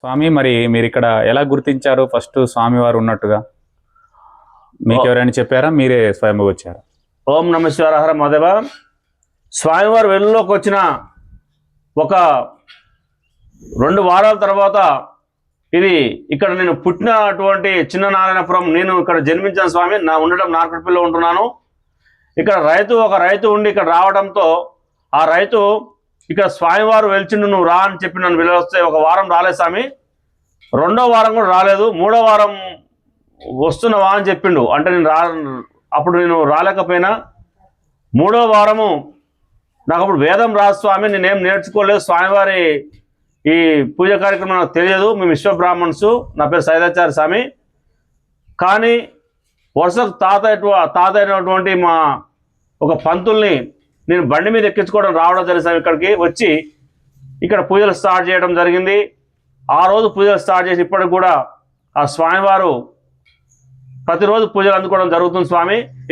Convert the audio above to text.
స్వామి మరి మీరు ఇక్కడ ఎలా గుర్తించారు ఫస్ట్ స్వామివారు ఉన్నట్టుగా? మీకు ఎవరైనా చెప్పారా, మీరే స్వయంగా వచ్చారా? ఓం నమ శివాయ హర మహాదేవ. స్వామివారు వెలుగులోకి వచ్చిన ఒక 2 వారాల తర్వాత ఇది ఇక్కడ నేను పుట్టినటువంటి చిన్న నారాయణపురం, నేను ఇక్కడ జన్మించిన స్వామి, నా ఉండడం నార్కట్పల్లిలో ఉంటున్నాను. ఇక్కడ ఒక రైతు ఉండి ఇక్కడ రావడంతో ఆ రైతు ఇక్కడ స్వామివారు వెలిచిండు, నువ్వు రా అని చెప్పి నన్ను పిలిస్తే 1 వారం రాలేదు స్వామి, 2వ వారం కూడా రాలేదు, 3వ వారం వస్తున్నావా అని చెప్పిండు. అంటే అప్పుడు నేను రాలేకపోయినా 3వ వారము నాకు అప్పుడు వేదం రాదు స్వామి, నేనేం నేర్చుకోలేదు, స్వామివారి ఈ పూజ కార్యక్రమం నాకు తెలియదు, మేము విశ్వబ్రాహ్మణ్స్, నా పేరు సైదాచార్య స్వామి. కానీ వరుసకు తాత అయినటువంటి మా ఒక పంతుల్ని నేను బండి మీద ఎక్కించుకోవడం రావడం జరిగింది. ఇక్కడికి వచ్చి ఇక్కడ పూజలు స్టార్ట్ చేయడం జరిగింది. ఆ రోజు పూజలు స్టార్ట్ చేసి ఇప్పటికి కూడా ఆ స్వామివారు ప్రతిరోజు పూజలు అందుకోవడం జరుగుతుంది స్వామి.